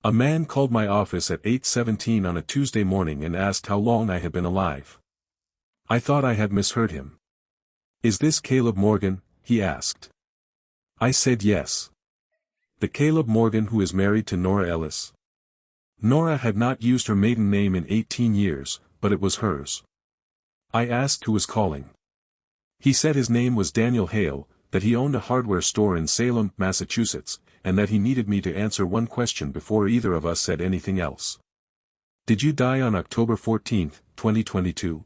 A man called my office at 8:17 on a Tuesday morning and asked how long I had been alive. I thought I had misheard him. "Is this Caleb Morgan?" he asked. I said yes. "The Caleb Morgan who is married to Nora Ellis?" Nora had not used her maiden name in 18 years, but it was hers. I asked who was calling. He said his name was Daniel Hale, that he owned a hardware store in Salem, Massachusetts, and that he needed me to answer one question before either of us said anything else. "Did you die on October 14, 2022?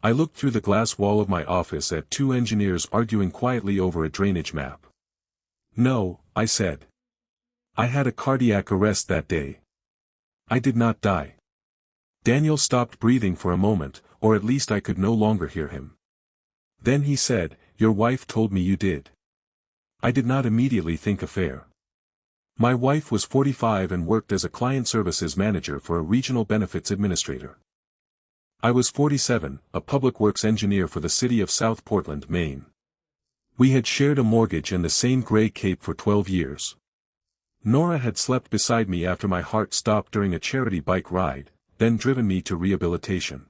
I looked through the glass wall of my office at two engineers arguing quietly over a drainage map. "No," I said. "I had a cardiac arrest that day. I did not die." Daniel stopped breathing for a moment, or at least I could no longer hear him. Then he said, "Your wife told me you did." I did not immediately think affair. My wife was 45 and worked as a client services manager for a regional benefits administrator. I was 47, a public works engineer for the city of South Portland, Maine. We had shared a mortgage and the same gray cape for 12 years. Nora had slept beside me after my heart stopped during a charity bike ride, then driven me to rehabilitation.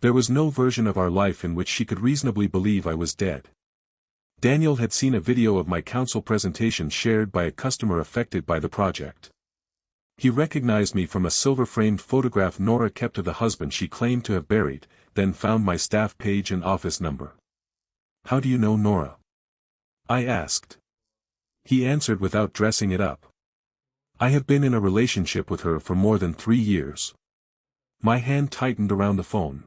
There was no version of our life in which she could reasonably believe I was dead. Daniel had seen a video of my council presentation shared by a customer affected by the project. He recognized me from a silver-framed photograph Nora kept of the husband she claimed to have buried, then found my staff page and office number. "How do you know Nora?" I asked. He answered without dressing it up. "I have been in a relationship with her for more than 3 years." My hand tightened around the phone.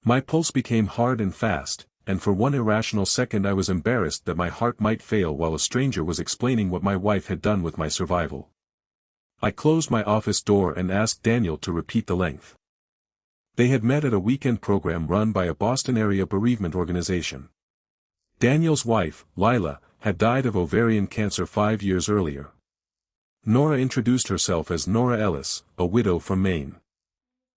My pulse became hard and fast, and for one irrational second I was embarrassed that my heart might fail while a stranger was explaining what my wife had done with my survival. I closed my office door and asked Daniel to repeat the length. They had met at a weekend program run by a Boston-area bereavement organization. Daniel's wife, Lila, had died of ovarian cancer 5 years earlier. Nora introduced herself as Nora Ellis, a widow from Maine.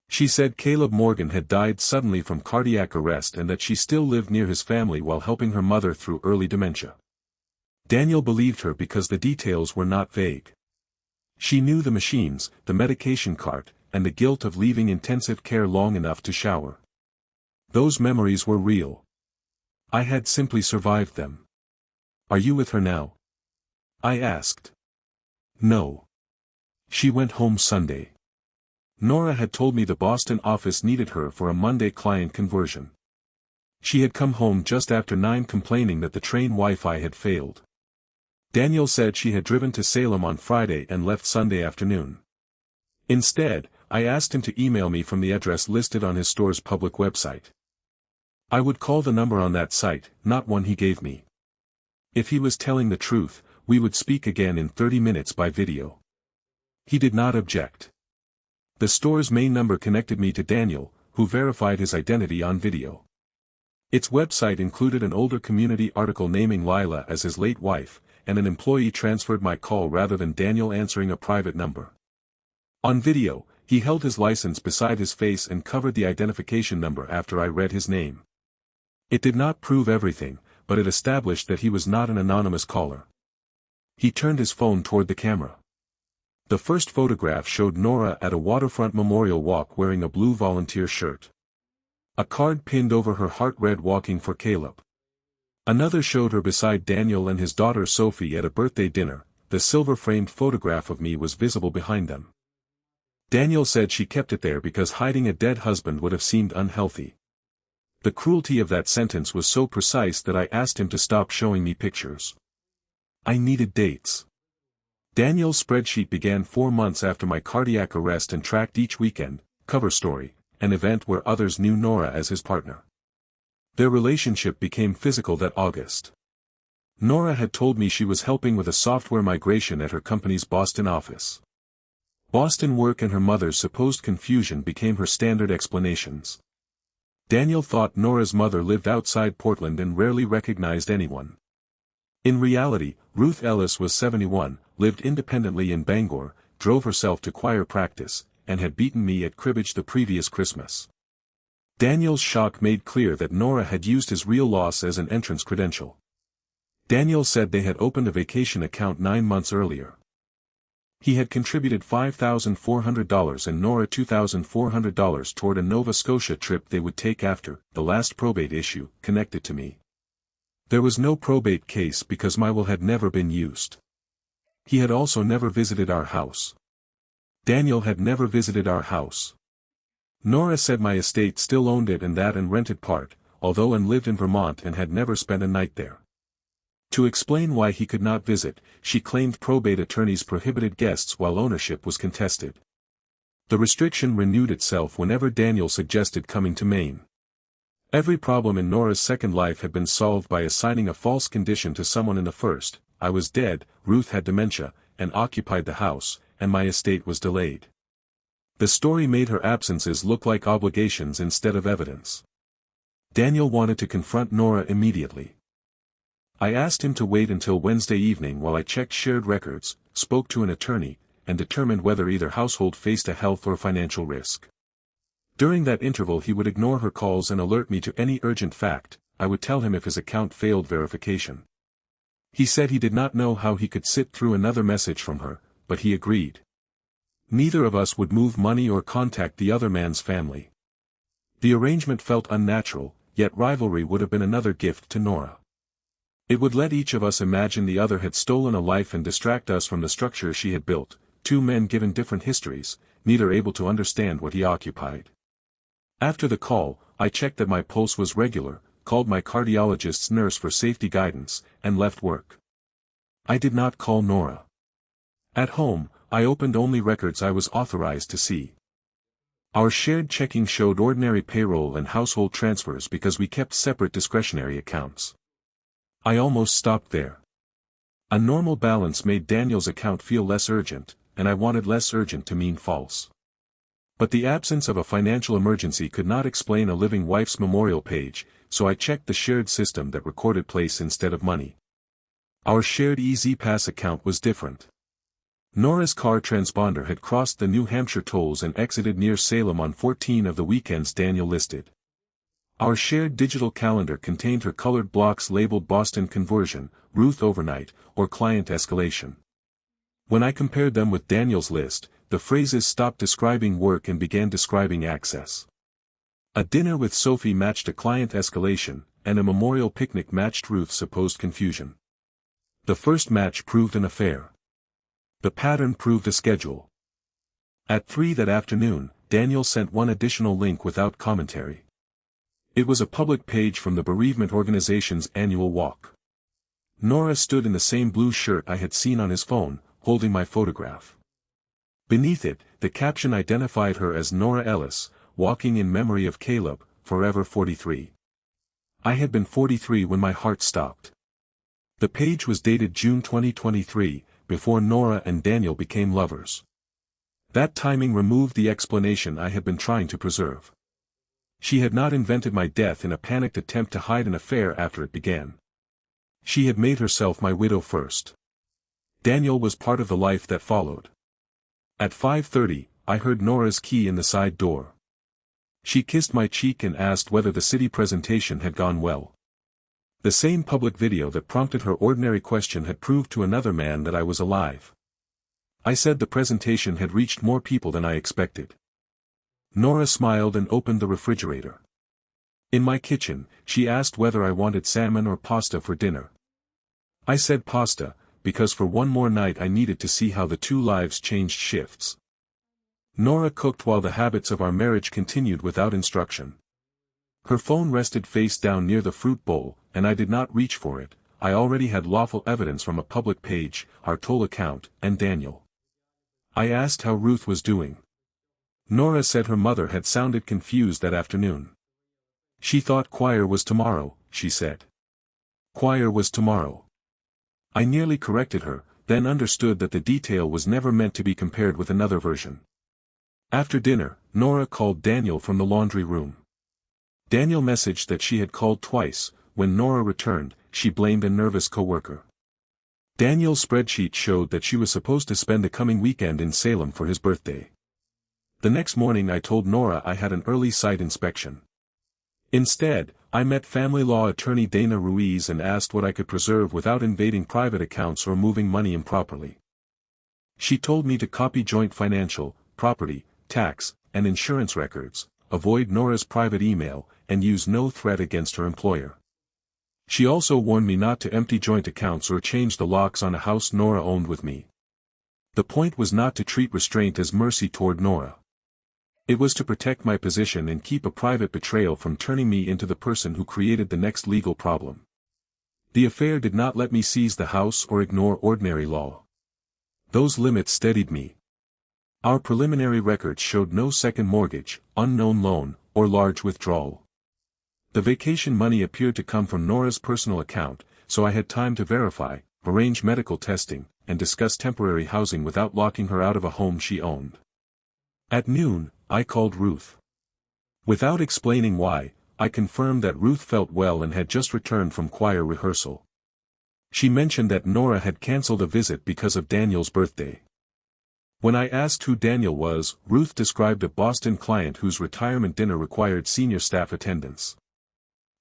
She said Caleb Morgan had died suddenly from cardiac arrest and that she still lived near his family while helping her mother through early dementia. Daniel believed her because the details were not vague. She knew the machines, the medication cart, and the guilt of leaving intensive care long enough to shower. Those memories were real. I had simply survived them. "Are you with her now?" I asked. "No. She went home Sunday. Nora had told me the Boston office needed her for a Monday client conversion. She had come home just after 9 complaining that the train Wi-Fi had failed. Daniel said she had driven to Salem on Friday and left Sunday afternoon. Instead, I asked him to email me from the address listed on his store's public website. I would call the number on that site, not one he gave me. If he was telling the truth, we would speak again in 30 minutes by video. He did not object. The store's main number connected me to Daniel, who verified his identity on video. Its website included an older community article naming Lila as his late wife, and an employee transferred my call rather than Daniel answering a private number. On video, he held his license beside his face and covered the identification number after I read his name. It did not prove everything, but it established that he was not an anonymous caller. He turned his phone toward the camera. The first photograph showed Nora at a waterfront memorial walk wearing a blue volunteer shirt. A card pinned over her heart read "Walking for Caleb." Another showed her beside Daniel and his daughter Sophie at a birthday dinner. The silver-framed photograph of me was visible behind them. Daniel said she kept it there because hiding a dead husband would have seemed unhealthy. The cruelty of that sentence was so precise that I asked him to stop showing me pictures. I needed dates. Daniel's spreadsheet began 4 months after my cardiac arrest and tracked each weekend, cover story, an event where others knew Nora as his partner. Their relationship became physical that August. Nora had told me she was helping with a software migration at her company's Boston office. Boston work and her mother's supposed confusion became her standard explanations. Daniel thought Nora's mother lived outside Portland and rarely recognized anyone. In reality, Ruth Ellis was 71, lived independently in Bangor, drove herself to choir practice, and had beaten me at cribbage the previous Christmas. Daniel's shock made clear that Nora had used his real loss as an entrance credential. Daniel said they had opened a vacation account 9 months earlier. He had contributed $5,400 and Nora $2,400 toward a Nova Scotia trip they would take after the last probate issue connected to me. There was no probate case because my will had never been used. He had also never visited our house. Daniel had never visited our house. Nora said my estate still owned it and rented part, although and lived in Vermont and had never spent a night there. To explain why he could not visit, she claimed probate attorneys prohibited guests while ownership was contested. The restriction renewed itself whenever Daniel suggested coming to Maine. Every problem in Nora's second life had been solved by assigning a false condition to someone in the first. I was dead, Ruth had dementia, and occupied the house, and my estate was delayed. The story made her absences look like obligations instead of evidence. Daniel wanted to confront Nora immediately. I asked him to wait until Wednesday evening while I checked shared records, spoke to an attorney, and determined whether either household faced a health or financial risk. During that interval he would ignore her calls and alert me to any urgent fact. I would tell him if his account failed verification. He said he did not know how he could sit through another message from her, but he agreed. Neither of us would move money or contact the other man's family. The arrangement felt unnatural, yet rivalry would have been another gift to Nora. It would let each of us imagine the other had stolen a life and distract us from the structure she had built, two men given different histories, neither able to understand what he occupied. After the call, I checked that my pulse was regular, called my cardiologist's nurse for safety guidance, and left work. I did not call Nora. At home, I opened only records I was authorized to see. Our shared checking showed ordinary payroll and household transfers because we kept separate discretionary accounts. I almost stopped there. A normal balance made Daniel's account feel less urgent, and I wanted less urgent to mean false. But the absence of a financial emergency could not explain a living wife's memorial page, so I checked the shared system that recorded place instead of money. Our shared EZ-Pass account was different. Nora's car transponder had crossed the New Hampshire tolls and exited near Salem on 14 of the weekends Daniel listed. Our shared digital calendar contained her colored blocks labeled Boston Conversion, Ruth Overnight, or Client Escalation. When I compared them with Daniel's list, the phrases stopped describing work and began describing access. A dinner with Sophie matched a client escalation, and a memorial picnic matched Ruth's supposed confusion. The first match proved an affair. The pattern proved a schedule. At 3 that afternoon, Daniel sent one additional link without commentary. It was a public page from the bereavement organization's annual walk. Nora stood in the same blue shirt I had seen on his phone, holding my photograph. Beneath it, the caption identified her as Nora Ellis, walking in memory of Caleb, forever 43. I had been 43 when my heart stopped. The page was dated June 2023, before Nora and Daniel became lovers. That timing removed the explanation I had been trying to preserve. She had not invented my death in a panicked attempt to hide an affair after it began. She had made herself my widow first. Daniel was part of the life that followed. At 5:30, I heard Nora's key in the side door. She kissed my cheek and asked whether the city presentation had gone well. The same public video that prompted her ordinary question had proved to another man that I was alive. I said the presentation had reached more people than I expected. Nora smiled and opened the refrigerator. In my kitchen, she asked whether I wanted salmon or pasta for dinner. I said pasta, because for one more night I needed to see how the two lives changed shifts. Nora cooked while the habits of our marriage continued without instruction. Her phone rested face down near the fruit bowl, and I did not reach for it. I already had lawful evidence from a public page, our toll account, and Daniel. I asked how Ruth was doing. Nora said her mother had sounded confused that afternoon. She thought choir was tomorrow, she said. Choir was tomorrow. I nearly corrected her, then understood that the detail was never meant to be compared with another version. After dinner, Nora called Daniel from the laundry room. Daniel messaged that she had called twice. When Nora returned, she blamed a nervous coworker. Daniel's spreadsheet showed that she was supposed to spend the coming weekend in Salem for his birthday. The next morning I told Nora I had an early site inspection. Instead, I met family law attorney Dana Ruiz and asked what I could preserve without invading private accounts or moving money improperly. She told me to copy joint financial, property, tax, and insurance records, avoid Nora's private email, and use no threat against her employer. She also warned me not to empty joint accounts or change the locks on a house Nora owned with me. The point was not to treat restraint as mercy toward Nora. It was to protect my position and keep a private betrayal from turning me into the person who created the next legal problem. The affair did not let me seize the house or ignore ordinary law. Those limits steadied me. Our preliminary records showed no second mortgage, unknown loan, or large withdrawal. The vacation money appeared to come from Nora's personal account, so I had time to verify, arrange medical testing, and discuss temporary housing without locking her out of a home she owned. At noon, I called Ruth. Without explaining why, I confirmed that Ruth felt well and had just returned from choir rehearsal. She mentioned that Nora had cancelled a visit because of Daniel's birthday. When I asked who Daniel was, Ruth described a Boston client whose retirement dinner required senior staff attendance.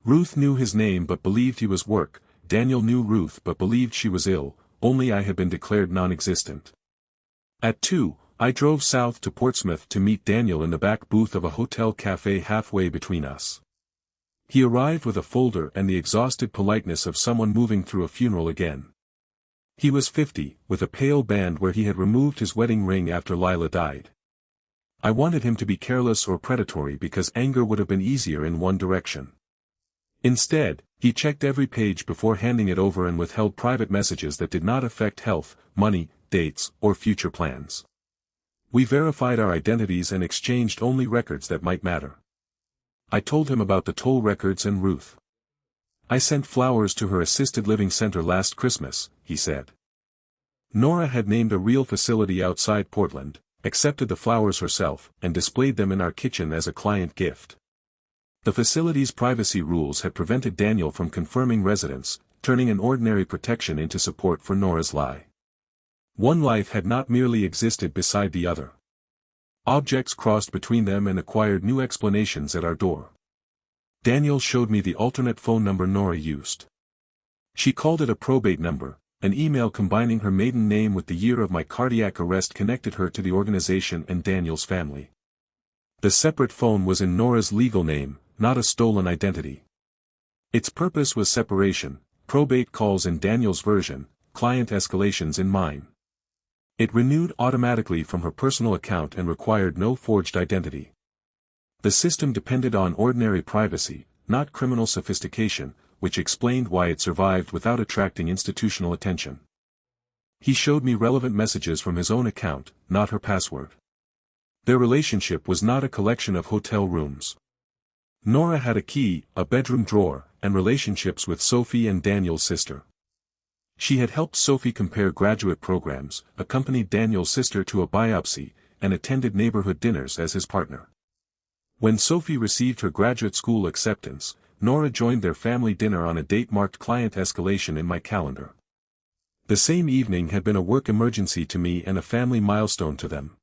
Ruth knew his name but believed he was work, Daniel knew Ruth but believed she was ill, only I had been declared non-existent. At 2, I drove south to Portsmouth to meet Daniel in the back booth of a hotel cafe halfway between us. He arrived with a folder and the exhausted politeness of someone moving through a funeral again. He was 50, with a pale band where he had removed his wedding ring after Lila died. I wanted him to be careless or predatory because anger would have been easier in one direction. Instead, he checked every page before handing it over and withheld private messages that did not affect health, money, dates, or future plans. We verified our identities and exchanged only records that might matter. I told him about the toll records and Ruth. I sent flowers to her assisted living center last Christmas, he said. Nora had named a real facility outside Portland, accepted the flowers herself, and displayed them in our kitchen as a client gift. The facility's privacy rules had prevented Daniel from confirming residence, turning an ordinary protection into support for Nora's lie. One life had not merely existed beside the other. Objects crossed between them and acquired new explanations at our door. Daniel showed me the alternate phone number Nora used. She called it a probate number. An email combining her maiden name with the year of my cardiac arrest connected her to the organization and Daniel's family. The separate phone was in Nora's legal name, not a stolen identity. Its purpose was separation, probate calls in Daniel's version, client escalations in mine. It renewed automatically from her personal account and required no forged identity. The system depended on ordinary privacy, not criminal sophistication, which explained why it survived without attracting institutional attention. He showed me relevant messages from his own account, not her password. Their relationship was not a collection of hotel rooms. Nora had a key, a bedroom drawer, and relationships with Sophie and Daniel's sister. She had helped Sophie compare graduate programs, accompanied Daniel's sister to a biopsy, and attended neighborhood dinners as his partner. When Sophie received her graduate school acceptance, Nora joined their family dinner on a date marked client escalation in my calendar. The same evening had been a work emergency to me and a family milestone to them.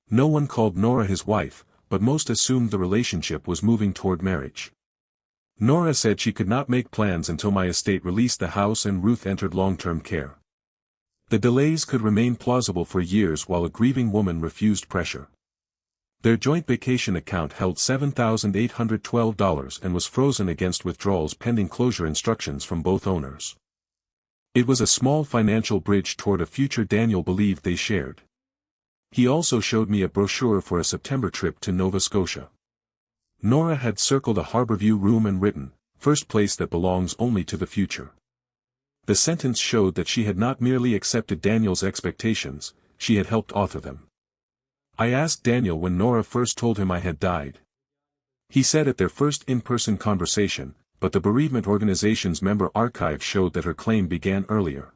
No one called Nora his wife, but most assumed the relationship was moving toward marriage. Nora said she could not make plans until my estate released the house and Ruth entered long-term care. The delays could remain plausible for years while a grieving woman refused pressure. Their joint vacation account held $7,812 and was frozen against withdrawals pending closure instructions from both owners. It was a small financial bridge toward a future Daniel believed they shared. He also showed me a brochure for a September trip to Nova Scotia. Nora had circled a Harborview room and written, "First place that belongs only to the future." The sentence showed that she had not merely accepted Daniel's expectations, she had helped author them. I asked Daniel when Nora first told him I had died. He said at their first in-person conversation, but the bereavement organization's member archive showed that her claim began earlier.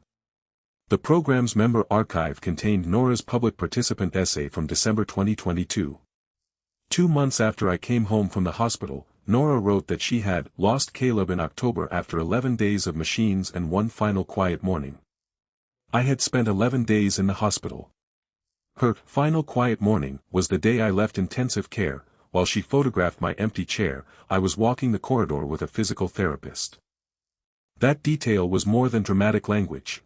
The program's member archive contained Nora's public participant essay from December 2022. 2 months after I came home from the hospital, Nora wrote that she had lost Caleb in October after 11 days of machines and one final quiet morning. I had spent 11 days in the hospital. Her final quiet morning was the day I left intensive care. While she photographed my empty chair, I was walking the corridor with a physical therapist. That detail was more than dramatic language.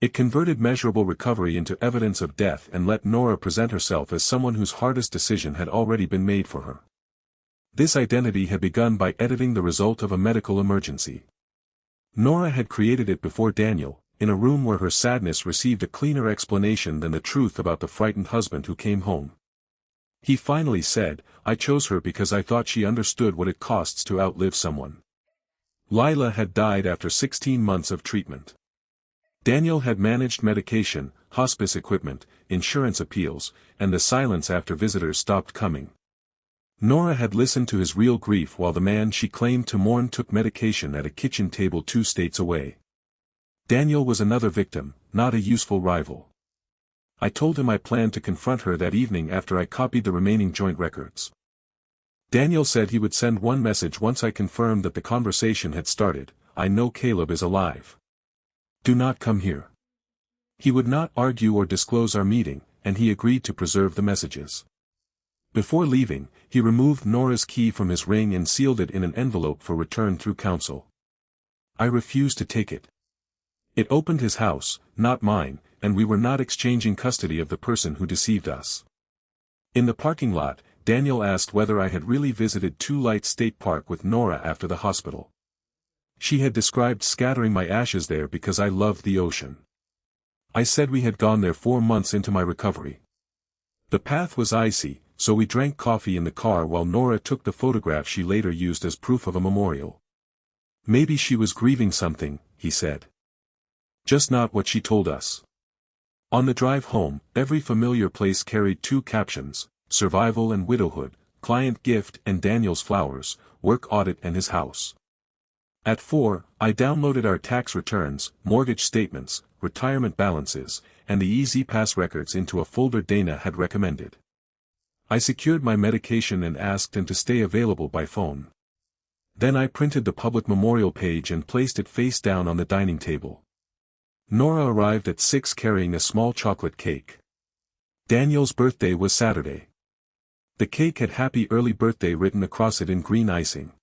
It converted measurable recovery into evidence of death and let Nora present herself as someone whose hardest decision had already been made for her. This identity had begun by editing the result of a medical emergency. Nora had created it before Daniel, in a room where her sadness received a cleaner explanation than the truth about the frightened husband who came home. He finally said, "I chose her because I thought she understood what it costs to outlive someone." Lila had died after 16 months of treatment. Daniel had managed medication, hospice equipment, insurance appeals, and the silence after visitors stopped coming. Nora had listened to his real grief while the man she claimed to mourn took medication at a kitchen table 2 states away. Daniel was another victim, not a useful rival. I told him I planned to confront her that evening after I copied the remaining joint records. Daniel said he would send one message once I confirmed that the conversation had started: "I know Caleb is alive. Do not come here." He would not argue or disclose our meeting, and he agreed to preserve the messages. Before leaving, he removed Nora's key from his ring and sealed it in an envelope for return through counsel. I refused to take it. It opened his house, not mine, and we were not exchanging custody of the person who deceived us. In the parking lot, Daniel asked whether I had really visited Two Light State Park with Nora after the hospital. She had described scattering my ashes there because I loved the ocean. I said we had gone there 4 months into my recovery. The path was icy, so we drank coffee in the car while Nora took the photograph she later used as proof of a memorial. Maybe she was grieving something, he said. Just not what she told us. On the drive home, every familiar place carried 2 captions: survival and widowhood, client gift and Daniel's flowers, work audit and his house. At 4, I downloaded our tax returns, mortgage statements, retirement balances, and the E-ZPass records into a folder Dana had recommended. I secured my medication and asked him to stay available by phone. Then I printed the public memorial page and placed it face down on the dining table. Nora arrived at 6 carrying a small chocolate cake. Daniel's birthday was Saturday. The cake had "Happy Early Birthday" written across it in green icing.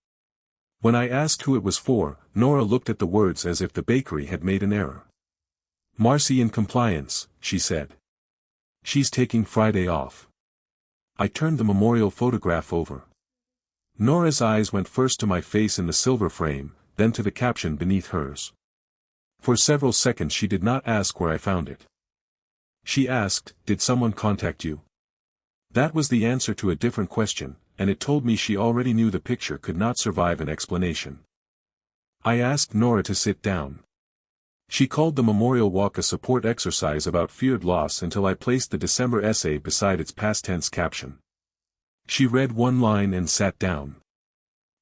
When I asked who it was for, Nora looked at the words as if the bakery had made an error. "Marcy in compliance," she said. "She's taking Friday off." I turned the memorial photograph over. Nora's eyes went first to my face in the silver frame, then to the caption beneath hers. For several seconds she did not ask where I found it. She asked, "Did someone contact you?" That was the answer to a different question, and it told me she already knew the picture could not survive an explanation. I asked Nora to sit down. She called the memorial walk a support exercise about feared loss until I placed the December essay beside its past tense caption. She read one line and sat down.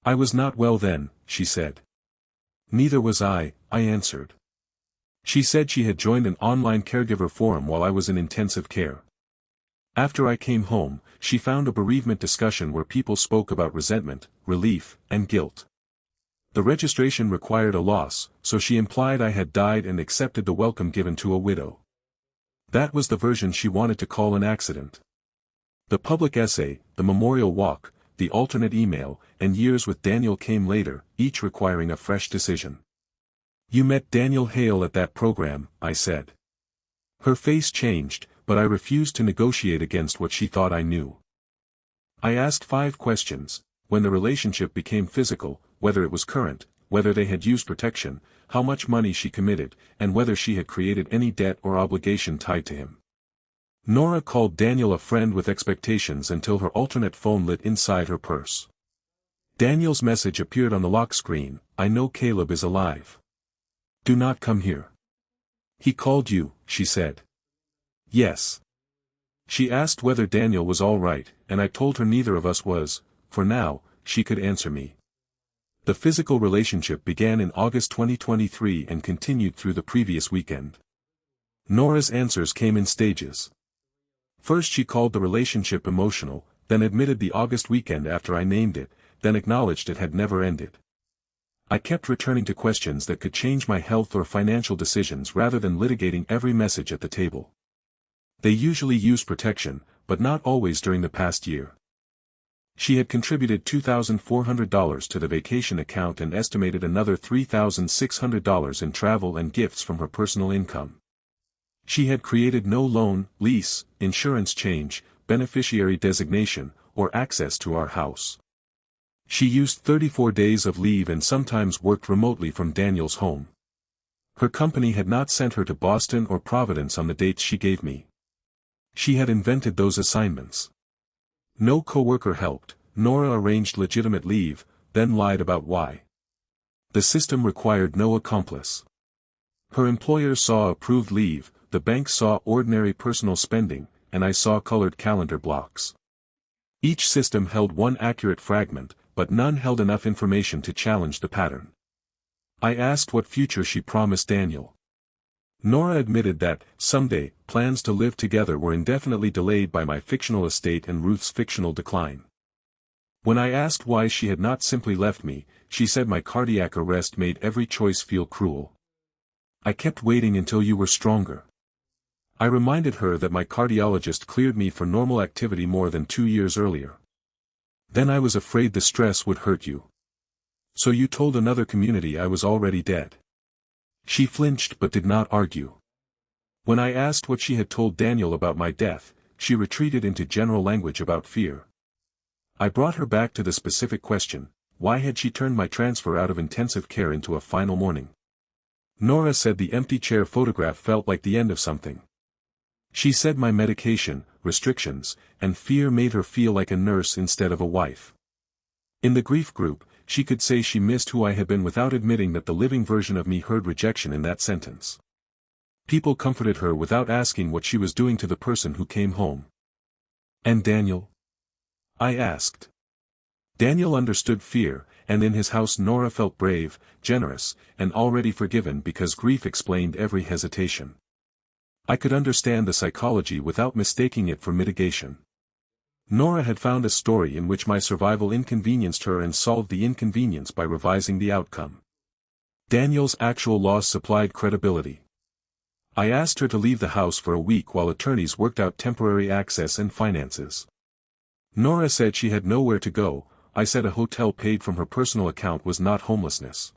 "I was not well then," she said. "Neither was I answered. She said she had joined an online caregiver forum while I was in intensive care. After I came home, she found a bereavement discussion where people spoke about resentment, relief, and guilt. The registration required a loss, so she implied I had died and accepted the welcome given to a widow. That was the version she wanted to call an accident. The public essay, the memorial walk, the alternate email, and years with Daniel came later, each requiring a fresh decision. "You met Daniel Hale at that program," I said. Her face changed, but I refused to negotiate against what she thought I knew. I asked 5 questions: when the relationship became physical, whether it was current, whether they had used protection, how much money she committed, and whether she had created any debt or obligation tied to him. Nora called Daniel a friend with expectations until her alternate phone lit inside her purse. Daniel's message appeared on the lock screen: "I know Caleb is alive. Do not come here." "He called you," she said. "Yes." She asked whether Daniel was all right, and I told her neither of us was. For now, she could answer me. The physical relationship began in August 2023 and continued through the previous weekend. Nora's answers came in stages. First she called the relationship emotional, then admitted the August weekend after I named it, then acknowledged it had never ended. I kept returning to questions that could change my health or financial decisions rather than litigating every message at the table. They usually use protection, but not always during the past year. She had contributed $2,400 to the vacation account and estimated another $3,600 in travel and gifts from her personal income. She had created no loan, lease, insurance change, beneficiary designation, or access to our house. She used 34 days of leave and sometimes worked remotely from Daniel's home. Her company had not sent her to Boston or Providence on the dates she gave me. She had invented those assignments. No coworker helped. Nora arranged legitimate leave, then lied about why. The system required no accomplice. Her employer saw approved leave, the bank saw ordinary personal spending, and I saw colored calendar blocks. Each system held one accurate fragment, but none held enough information to challenge the pattern. I asked what future she promised Daniel. Nora admitted that, someday, plans to live together were indefinitely delayed by my fictional estate and Ruth's fictional decline. When I asked why she had not simply left me, she said my cardiac arrest made every choice feel cruel. I kept waiting until you were stronger. I reminded her that my cardiologist cleared me for normal activity more than 2 years earlier. Then I was afraid the stress would hurt you. So you told another community I was already dead. She flinched but did not argue. When I asked what she had told Daniel about my death, she retreated into general language about fear. I brought her back to the specific question: why had she turned my transfer out of intensive care into a final mourning? Nora said the empty chair photograph felt like the end of something. She said my medication, restrictions, and fear made her feel like a nurse instead of a wife. In the grief group, she could say she missed who I had been without admitting that the living version of me heard rejection in that sentence. People comforted her without asking what she was doing to the person who came home. And Daniel? I asked. Daniel understood fear, and in his house Nora felt brave, generous, and already forgiven because grief explained every hesitation. I could understand the psychology without mistaking it for mitigation. Nora had found a story in which my survival inconvenienced her and solved the inconvenience by revising the outcome. Daniel's actual loss supplied credibility. I asked her to leave the house for a week while attorneys worked out temporary access and finances. Nora said she had nowhere to go. I said a hotel paid from her personal account was not homelessness.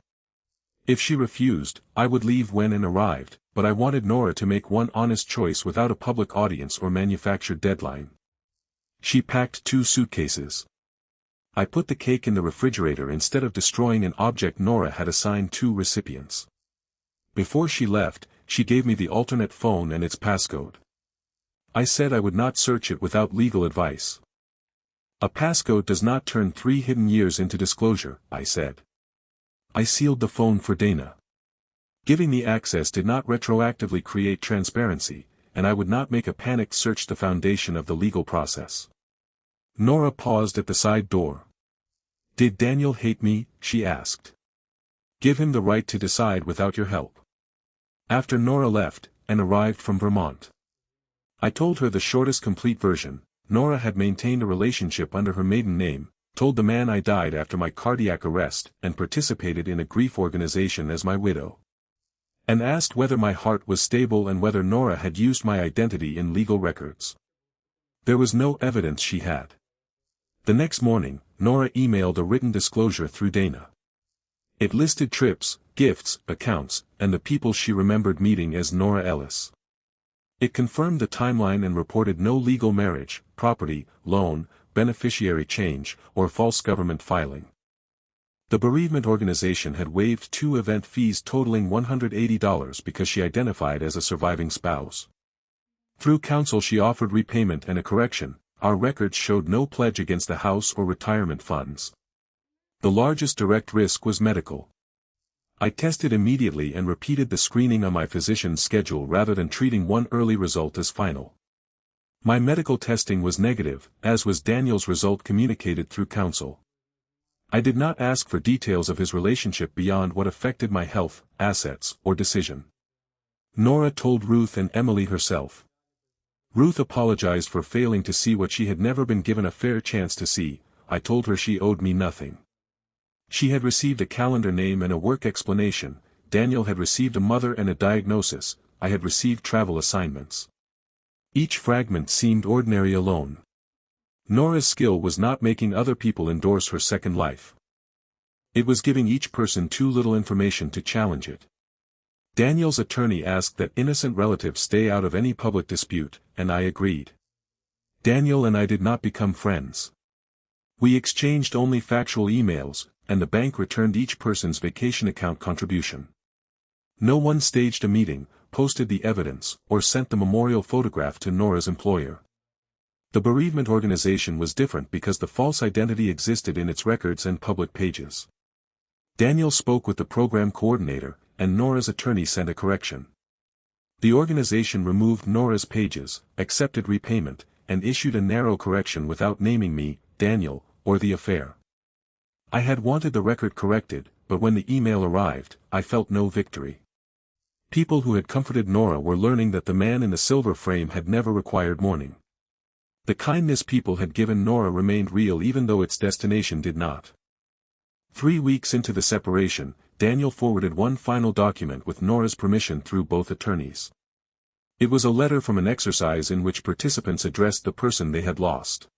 If she refused, I would leave when and arrived, but I wanted Nora to make one honest choice without a public audience or manufactured deadline. She packed 2 suitcases. I put the cake in the refrigerator instead of destroying an object Nora had assigned 2 recipients. Before she left, she gave me the alternate phone and its passcode. I said I would not search it without legal advice. A passcode does not turn 3 hidden years into disclosure, I said. I sealed the phone for Dana. Giving the access did not retroactively create transparency, and I would not make a panicked search the foundation of the legal process. Nora paused at the side door. Did Daniel hate me? She asked. Give him the right to decide without your help. After Nora left, and arrived from Vermont, I told her the shortest complete version. Nora had maintained a relationship under her maiden name, told the man I died after my cardiac arrest, and participated in a grief organization as my widow. And asked whether my heart was stable and whether Nora had used my identity in legal records. There was no evidence she had. The next morning, Nora emailed a written disclosure through Dana. It listed trips, gifts, accounts, and the people she remembered meeting as Nora Ellis. It confirmed the timeline and reported no legal marriage, property, loan, beneficiary change, or false government filing. The bereavement organization had waived 2 event fees totaling $180 because she identified as a surviving spouse. Through counsel she offered repayment and a correction. Our records showed no pledge against the house or retirement funds. The largest direct risk was medical. I tested immediately and repeated the screening on my physician's schedule rather than treating one early result as final. My medical testing was negative, as was Daniel's result communicated through counsel. I did not ask for details of his relationship beyond what affected my health, assets, or decision. Nora told Ruth and Emily herself. Ruth apologized for failing to see what she had never been given a fair chance to see. I told her she owed me nothing. She had received a calendar name and a work explanation. Daniel had received a mother and a diagnosis. I had received travel assignments. Each fragment seemed ordinary alone. Nora's skill was not making other people endorse her second life. It was giving each person too little information to challenge it. Daniel's attorney asked that innocent relatives stay out of any public dispute, and I agreed. Daniel and I did not become friends. We exchanged only factual emails, and the bank returned each person's vacation account contribution. No one staged a meeting, posted the evidence, or sent the memorial photograph to Nora's employer. The bereavement organization was different because the false identity existed in its records and public pages. Daniel spoke with the program coordinator, and Nora's attorney sent a correction. The organization removed Nora's pages, accepted repayment, and issued a narrow correction without naming me, Daniel, or the affair. I had wanted the record corrected, but when the email arrived, I felt no victory. People who had comforted Nora were learning that the man in the silver frame had never required mourning. The kindness people had given Nora remained real even though its destination did not. 3 weeks into the separation, Daniel forwarded one final document with Nora's permission through both attorneys. It was a letter from an exercise in which participants addressed the person they had lost.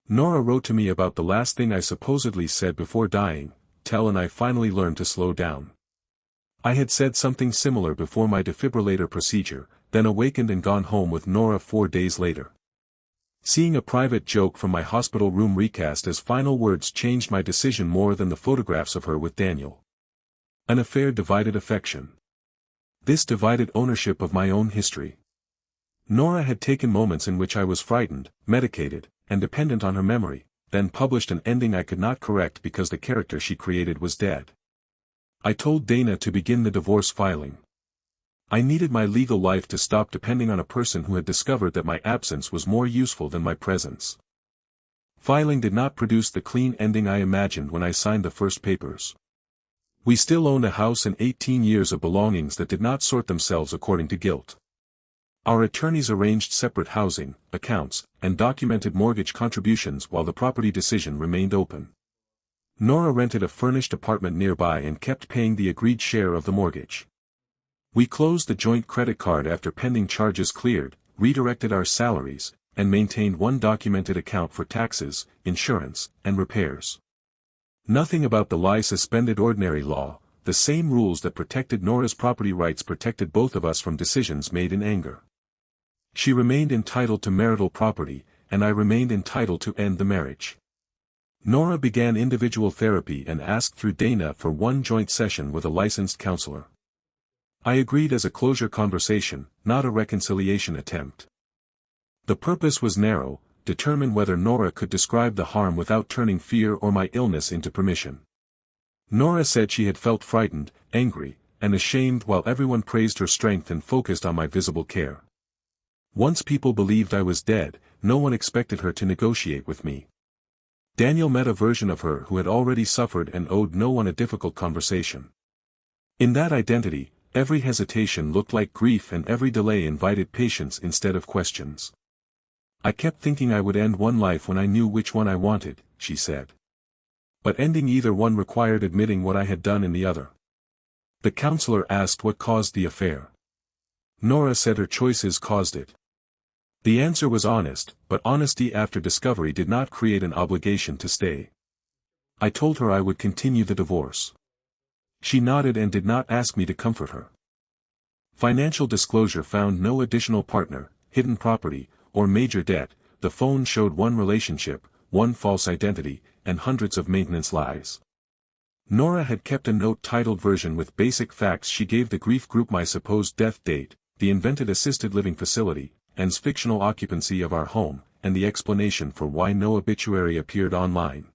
Nora wrote to me about the last thing I supposedly said before dying, "Tell," and I finally learned to slow down. I had said something similar before my defibrillator procedure, then awakened and gone home with Nora 4 days later. Seeing a private joke from my hospital room recast as final words changed my decision more than the photographs of her with Daniel. An affair divided affection. This divided ownership of my own history. Nora had taken moments in which I was frightened, medicated, and dependent on her memory, then published an ending I could not correct because the character she created was dead. I told Dana to begin the divorce filing. I needed my legal life to stop depending on a person who had discovered that my absence was more useful than my presence. Filing did not produce the clean ending I imagined when I signed the first papers. We still owned a house and 18 years of belongings that did not sort themselves according to guilt. Our attorneys arranged separate housing, accounts, and documented mortgage contributions while the property decision remained open. Nora rented a furnished apartment nearby and kept paying the agreed share of the mortgage. We closed the joint credit card after pending charges cleared, redirected our salaries, and maintained one documented account for taxes, insurance, and repairs. Nothing about the lie suspended ordinary law. The same rules that protected Nora's property rights protected both of us from decisions made in anger. She remained entitled to marital property, and I remained entitled to end the marriage. Nora began individual therapy and asked through Dana for one joint session with a licensed counselor. I agreed as a closure conversation, not a reconciliation attempt. The purpose was narrow: determine whether Nora could describe the harm without turning fear or my illness into permission. Nora said she had felt frightened, angry, and ashamed while everyone praised her strength and focused on my visible care. Once people believed I was dead, no one expected her to negotiate with me. Daniel met a version of her who had already suffered and owed no one a difficult conversation. In that identity, every hesitation looked like grief and every delay invited patience instead of questions. I kept thinking I would end one life when I knew which one I wanted, she said. But ending either one required admitting what I had done in the other. The counselor asked what caused the affair. Nora said her choices caused it. The answer was honest, but honesty after discovery did not create an obligation to stay. I told her I would continue the divorce. She nodded and did not ask me to comfort her. Financial disclosure found no additional partner, hidden property, or major debt. The phone showed one relationship, one false identity, and hundreds of maintenance lies. Nora had kept a note titled version with basic facts. She gave the grief group my supposed death date, the invented assisted living facility, and fictional occupancy of our home, and the explanation for why no obituary appeared online.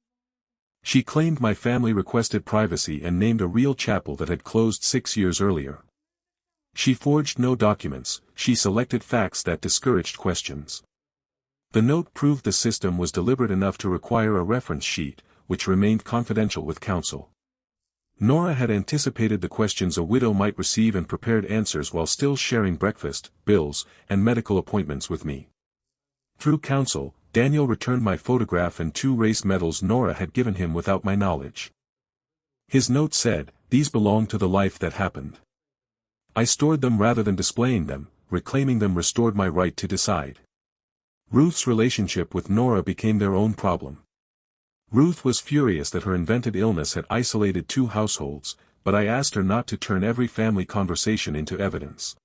She claimed my family requested privacy and named a real chapel that had closed 6 years earlier. She forged no documents, she selected facts that discouraged questions. The note proved the system was deliberate enough to require a reference sheet, which remained confidential with counsel. Nora had anticipated the questions a widow might receive and prepared answers while still sharing breakfast, bills, and medical appointments with me. Through counsel, Daniel returned my photograph and 2 race medals Nora had given him without my knowledge. His note said, "These belong to the life that happened." I stored them rather than displaying them. Reclaiming them restored my right to decide. Ruth's relationship with Nora became their own problem. Ruth was furious that her invented illness had isolated 2 households, but I asked her not to turn every family conversation into evidence.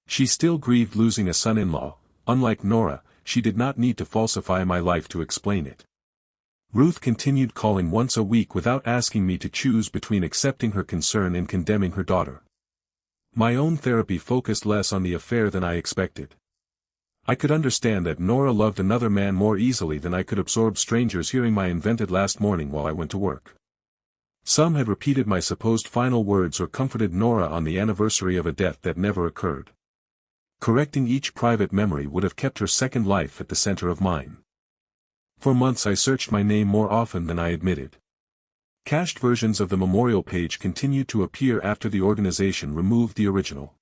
She still grieved losing a son-in-law. Unlike Nora, she did not need to falsify my life to explain it. Ruth continued calling once a week without asking me to choose between accepting her concern and condemning her daughter. My own therapy focused less on the affair than I expected. I could understand that Nora loved another man more easily than I could absorb strangers hearing my invented last morning while I went to work. Some had repeated my supposed final words or comforted Nora on the anniversary of a death that never occurred. Correcting each private memory would have kept her second life at the center of mine. For months I searched my name more often than I admitted. Cached versions of the memorial page continued to appear after the organization removed the original.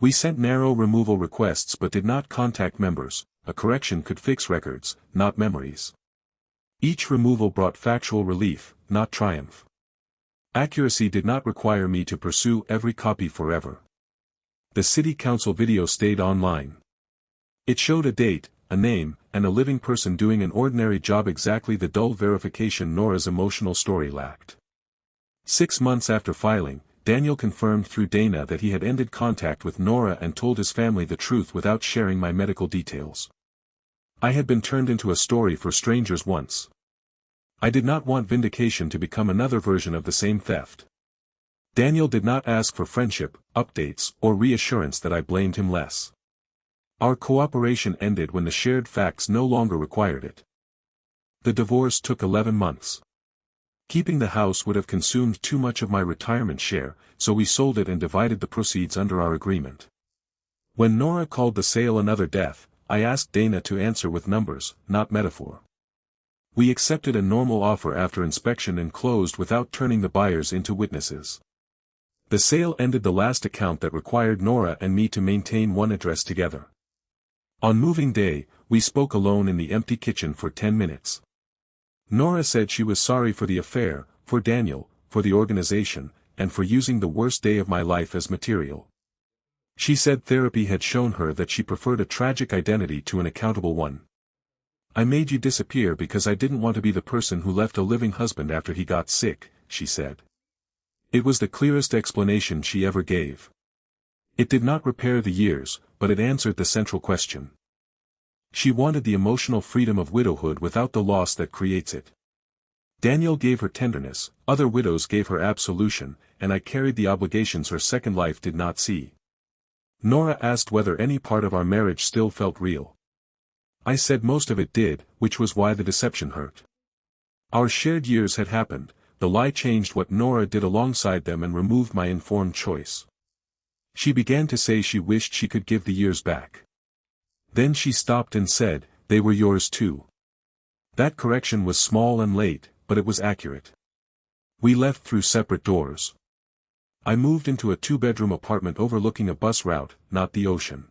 We sent narrow removal requests but did not contact members. A correction could fix records, not memories. Each removal brought factual relief, not triumph. Accuracy did not require me to pursue every copy forever. The city council video stayed online. It showed a date, a name, and a living person doing an ordinary job, exactly the dull verification Nora's emotional story lacked. 6 months after filing, Daniel confirmed through Dana that he had ended contact with Nora and told his family the truth without sharing my medical details. I had been turned into a story for strangers once. I did not want vindication to become another version of the same theft. Daniel did not ask for friendship, updates, or reassurance that I blamed him less. Our cooperation ended when the shared facts no longer required it. The divorce took 11 months. Keeping the house would have consumed too much of my retirement share, so we sold it and divided the proceeds under our agreement. When Nora called the sale another death, I asked Dana to answer with numbers, not metaphor. We accepted a normal offer after inspection and closed without turning the buyers into witnesses. The sale ended the last account that required Nora and me to maintain one address together. On moving day, we spoke alone in the empty kitchen for 10 minutes. Nora said she was sorry for the affair, for Daniel, for the organization, and for using the worst day of my life as material. She said therapy had shown her that she preferred a tragic identity to an accountable one. I made you disappear because I didn't want to be the person who left a living husband after he got sick, she said. It was the clearest explanation she ever gave. It did not repair the years, but it answered the central question. She wanted the emotional freedom of widowhood without the loss that creates it. Daniel gave her tenderness, other widows gave her absolution, and I carried the obligations her second life did not see. Nora asked whether any part of our marriage still felt real. I said most of it did, which was why the deception hurt. Our shared years had happened. The lie changed what Nora did alongside them and removed my informed choice. She began to say she wished she could give the years back. Then she stopped and said, "They were yours too." That correction was small and late, but it was accurate. We left through separate doors. I moved into a 2-bedroom apartment overlooking a bus route, not the ocean.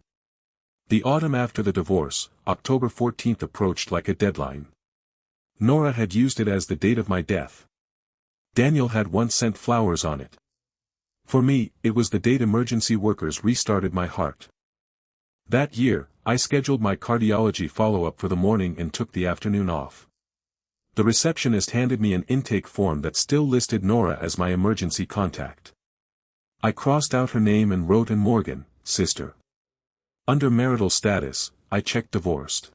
The autumn after the divorce, October 14th, approached like a deadline. Nora had used it as the date of my death. Daniel had once sent flowers on it. For me, it was the date emergency workers restarted my heart. That year, I scheduled my cardiology follow-up for the morning and took the afternoon off. The receptionist handed me an intake form that still listed Nora as my emergency contact. I crossed out her name and wrote in Morgan, sister. Under marital status, I checked divorced.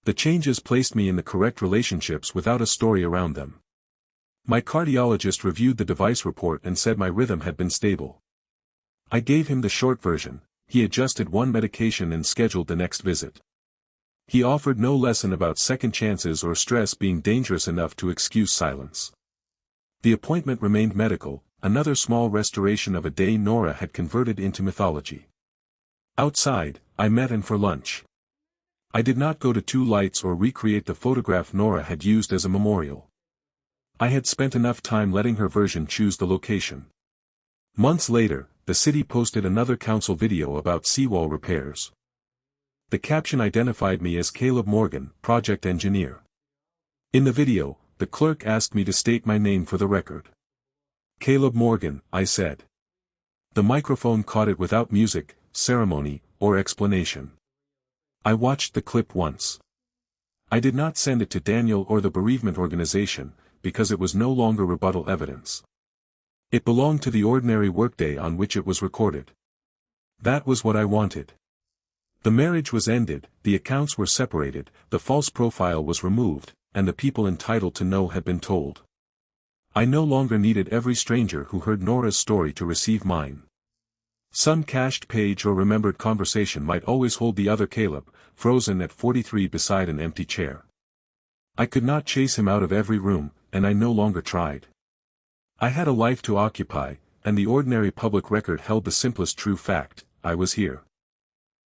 The changes placed me in the correct relationships without a story around them. My cardiologist reviewed the device report and said my rhythm had been stable. I gave him the short version. He adjusted one medication and scheduled the next visit. He offered no lesson about second chances or stress being dangerous enough to excuse silence. The appointment remained medical, another small restoration of a day Nora had converted into mythology. Outside, I met him for lunch. I did not go to Two Lights or recreate the photograph Nora had used as a memorial. I had spent enough time letting her version choose the location. Months later, the city posted another council video about seawall repairs. The caption identified me as Caleb Morgan, project engineer. In the video, the clerk asked me to state my name for the record. Caleb Morgan, I said. The microphone caught it without music, ceremony, or explanation. I watched the clip once. I did not send it to Daniel or the bereavement organization, because it was no longer rebuttal evidence. It belonged to the ordinary workday on which it was recorded. That was what I wanted. The marriage was ended, the accounts were separated, the false profile was removed, and the people entitled to know had been told. I no longer needed every stranger who heard Nora's story to receive mine. Some cached page or remembered conversation might always hold the other Caleb, frozen at 43 beside an empty chair. I could not chase him out of every room, and I no longer tried. I had a life to occupy, and the ordinary public record held the simplest true fact: I was here.